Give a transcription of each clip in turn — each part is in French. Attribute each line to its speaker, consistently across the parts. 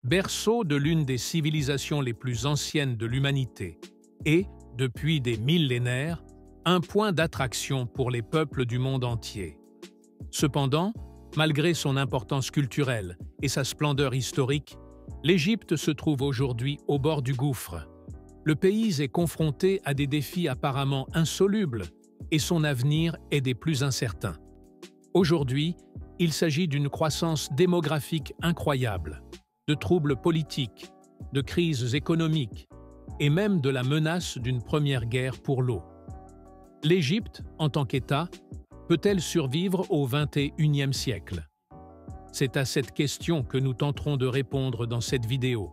Speaker 1: berceau de l'une des civilisations les plus anciennes de l'humanité, est, depuis des millénaires, un point d'attraction pour les peuples du monde entier. Cependant, malgré son importance culturelle et sa splendeur historique, l'Égypte se trouve aujourd'hui au bord du gouffre. Le pays est confronté à des défis apparemment insolubles et son avenir est des plus incertains. Aujourd'hui, il s'agit d'une croissance démographique incroyable, de troubles politiques, de crises économiques et même de la menace d'une première guerre pour l'eau. L'Égypte, en tant qu'État, peut-elle survivre au XXIe siècle? C'est à cette question que nous tenterons de répondre dans cette vidéo.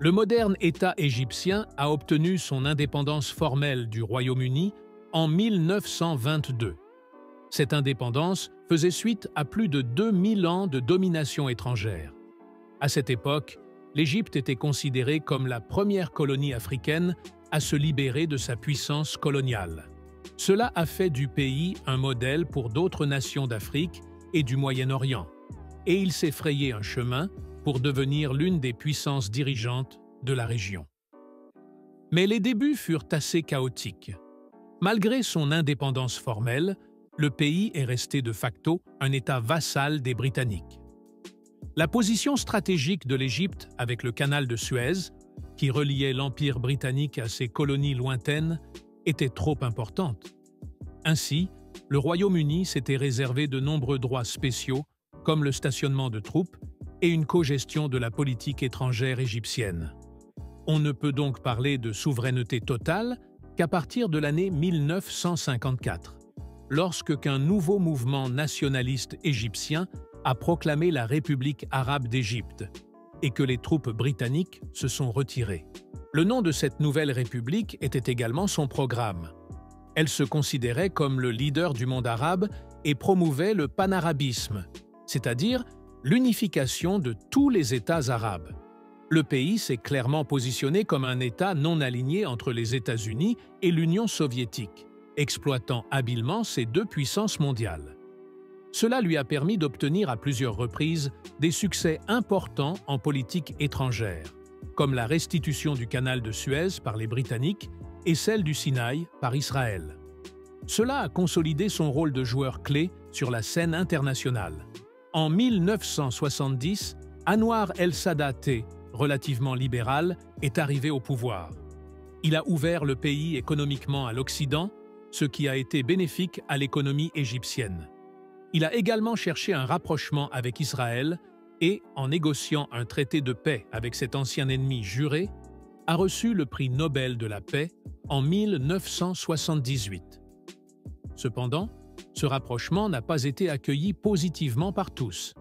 Speaker 1: Le moderne État égyptien a obtenu son indépendance formelle du Royaume-Uni en 1922. Cette indépendance faisait suite à plus de 2000 ans de domination étrangère. À cette époque, l'Égypte était considérée comme la première colonie africaine à se libérer de sa puissance coloniale. Cela a fait du pays un modèle pour d'autres nations d'Afrique et du Moyen-Orient, et il s'est frayé un chemin pour devenir l'une des puissances dirigeantes de la région. Mais les débuts furent assez chaotiques. Malgré son indépendance formelle, le pays est resté de facto un État vassal des Britanniques. La position stratégique de l'Égypte avec le canal de Suez, qui reliait l'Empire britannique à ses colonies lointaines, était trop importante. Ainsi, le Royaume-Uni s'était réservé de nombreux droits spéciaux, comme le stationnement de troupes et une cogestion de la politique étrangère égyptienne. On ne peut donc parler de souveraineté totale qu'à partir de l'année 1954, lorsque qu'un nouveau mouvement nationaliste égyptien a proclamé la République arabe d'Égypte et que les troupes britanniques se sont retirées. Le nom de cette nouvelle république était également son programme. Elle se considérait comme le leader du monde arabe et promouvait le panarabisme, c'est-à-dire l'unification de tous les États arabes. Le pays s'est clairement positionné comme un État non aligné entre les États-Unis et l'Union soviétique, exploitant habilement ces deux puissances mondiales. Cela lui a permis d'obtenir à plusieurs reprises des succès importants en politique étrangère, comme la restitution du canal de Suez par les Britanniques et celle du Sinaï par Israël. Cela a consolidé son rôle de joueur clé sur la scène internationale. En 1970, Anwar el-Sadat, relativement libéral, est arrivé au pouvoir. Il a ouvert le pays économiquement à l'Occident, ce qui a été bénéfique à l'économie égyptienne. Il a également cherché un rapprochement avec Israël et, en négociant un traité de paix avec cet ancien ennemi juré, a reçu le prix Nobel de la paix en 1978. Cependant, ce rapprochement n'a pas été accueilli positivement par tous.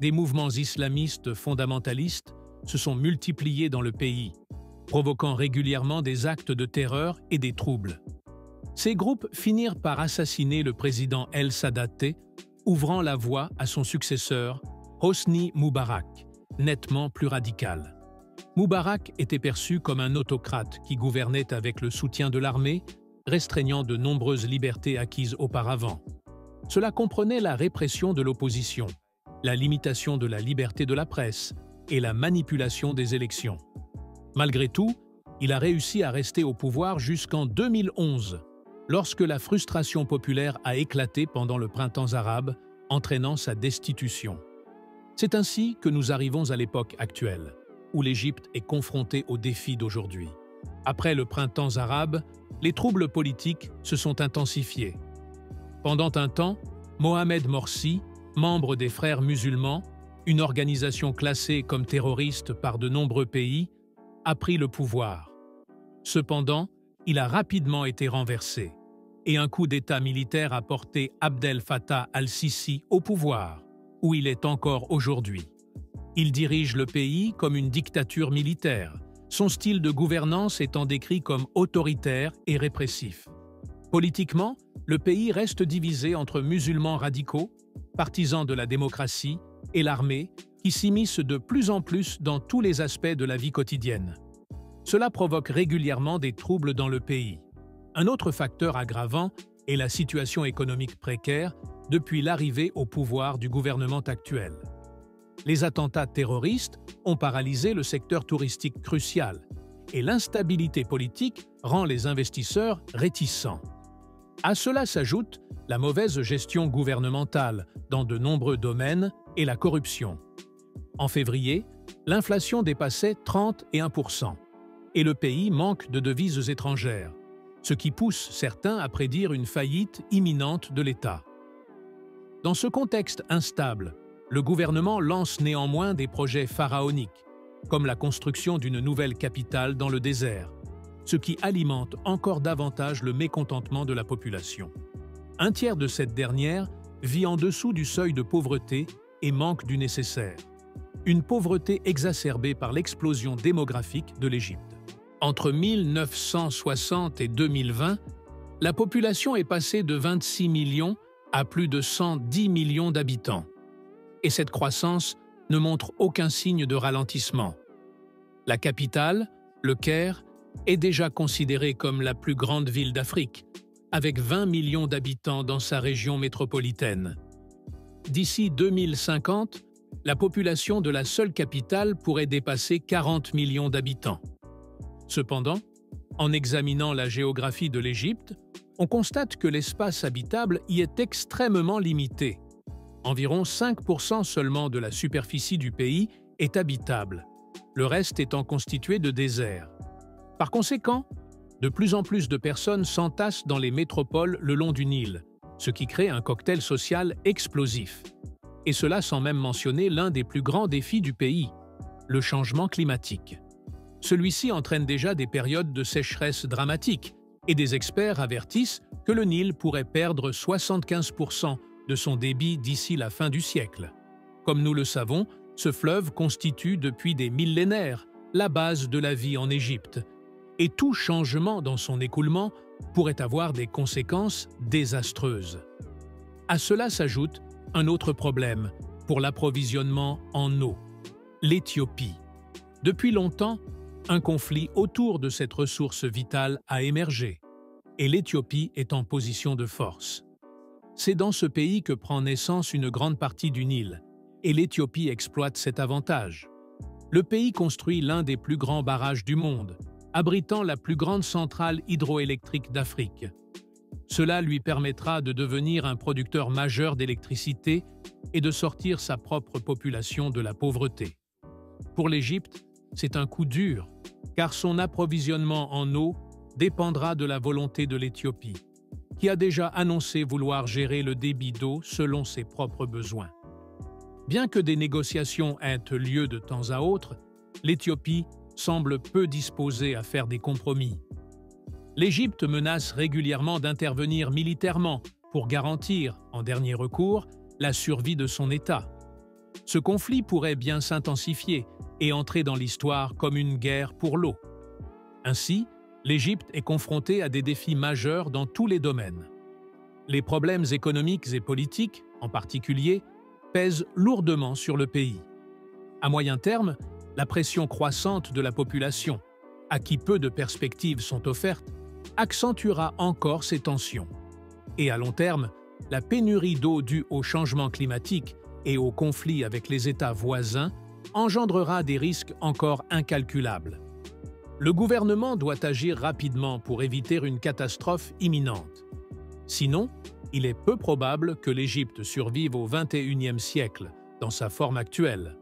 Speaker 1: Des mouvements islamistes fondamentalistes se sont multipliés dans le pays, provoquant régulièrement des actes de terreur et des troubles. Ces groupes finirent par assassiner le président el-Sadat, ouvrant la voie à son successeur, Hosni Moubarak, nettement plus radical. Moubarak était perçu comme un autocrate qui gouvernait avec le soutien de l'armée, restreignant de nombreuses libertés acquises auparavant. Cela comprenait la répression de l'opposition, la limitation de la liberté de la presse et la manipulation des élections. Malgré tout, il a réussi à rester au pouvoir jusqu'en 2011, lorsque la frustration populaire a éclaté pendant le printemps arabe, entraînant sa destitution. C'est ainsi que nous arrivons à l'époque actuelle, où l'Égypte est confrontée aux défis d'aujourd'hui. Après le printemps arabe, les troubles politiques se sont intensifiés. Pendant un temps, Mohamed Morsi, membre des Frères musulmans, une organisation classée comme terroriste par de nombreux pays, a pris le pouvoir. Cependant, il a rapidement été renversé, et un coup d'État militaire a porté Abdel Fattah al-Sisi au pouvoir, où il est encore aujourd'hui. Il dirige le pays comme une dictature militaire, son style de gouvernance étant décrit comme autoritaire et répressif. Politiquement, le pays reste divisé entre musulmans radicaux, partisans de la démocratie, et l'armée, qui s'immisce de plus en plus dans tous les aspects de la vie quotidienne. Cela provoque régulièrement des troubles dans le pays. Un autre facteur aggravant est la situation économique précaire depuis l'arrivée au pouvoir du gouvernement actuel. Les attentats terroristes ont paralysé le secteur touristique crucial et l'instabilité politique rend les investisseurs réticents. À cela s'ajoute la mauvaise gestion gouvernementale dans de nombreux domaines et la corruption. En février, l'inflation dépassait 31% et le pays manque de devises étrangères, ce qui pousse certains à prédire une faillite imminente de l'État. Dans ce contexte instable, le gouvernement lance néanmoins des projets pharaoniques, comme la construction d'une nouvelle capitale dans le désert, ce qui alimente encore davantage le mécontentement de la population. Un tiers de cette dernière vit en dessous du seuil de pauvreté et manque du nécessaire. Une pauvreté exacerbée par l'explosion démographique de l'Égypte. Entre 1960 et 2020, la population est passée de 26 millions à plus de 110 millions d'habitants. Et cette croissance ne montre aucun signe de ralentissement. La capitale, le Caire, est déjà considérée comme la plus grande ville d'Afrique, avec 20 millions d'habitants dans sa région métropolitaine. D'ici 2050, la population de la seule capitale pourrait dépasser 40 millions d'habitants. Cependant, en examinant la géographie de l'Égypte, on constate que l'espace habitable y est extrêmement limité. Environ 5% seulement de la superficie du pays est habitable, le reste étant constitué de désert. Par conséquent, de plus en plus de personnes s'entassent dans les métropoles le long du Nil, ce qui crée un cocktail social explosif. Et cela sans même mentionner l'un des plus grands défis du pays, le changement climatique. Celui-ci entraîne déjà des périodes de sécheresse dramatiques, et des experts avertissent que le Nil pourrait perdre 75% de son débit d'ici la fin du siècle. Comme nous le savons, ce fleuve constitue depuis des millénaires la base de la vie en Égypte, et tout changement dans son écoulement pourrait avoir des conséquences désastreuses. À cela s'ajoute un autre problème pour l'approvisionnement en eau, l'Éthiopie. Depuis longtemps, un conflit autour de cette ressource vitale a émergé, et l'Éthiopie est en position de force. C'est dans ce pays que prend naissance une grande partie du Nil, et l'Éthiopie exploite cet avantage. Le pays construit l'un des plus grands barrages du monde, abritant la plus grande centrale hydroélectrique d'Afrique. Cela lui permettra de devenir un producteur majeur d'électricité et de sortir sa propre population de la pauvreté. Pour l'Égypte, c'est un coup dur, car son approvisionnement en eau dépendra de la volonté de l'Éthiopie, qui a déjà annoncé vouloir gérer le débit d'eau selon ses propres besoins. Bien que des négociations aient lieu de temps à autre, l'Éthiopie semble peu disposée à faire des compromis. L'Égypte menace régulièrement d'intervenir militairement pour garantir, en dernier recours, la survie de son État. Ce conflit pourrait bien s'intensifier et entrer dans l'histoire comme une guerre pour l'eau. Ainsi, l'Égypte est confrontée à des défis majeurs dans tous les domaines. Les problèmes économiques et politiques, en particulier, pèsent lourdement sur le pays. À moyen terme, la pression croissante de la population, à qui peu de perspectives sont offertes, accentuera encore ces tensions. Et à long terme, la pénurie d'eau due au changement climatique et au conflit avec les États voisins engendrera des risques encore incalculables. Le gouvernement doit agir rapidement pour éviter une catastrophe imminente. Sinon, il est peu probable que l'Égypte survive au XXIe siècle dans sa forme actuelle.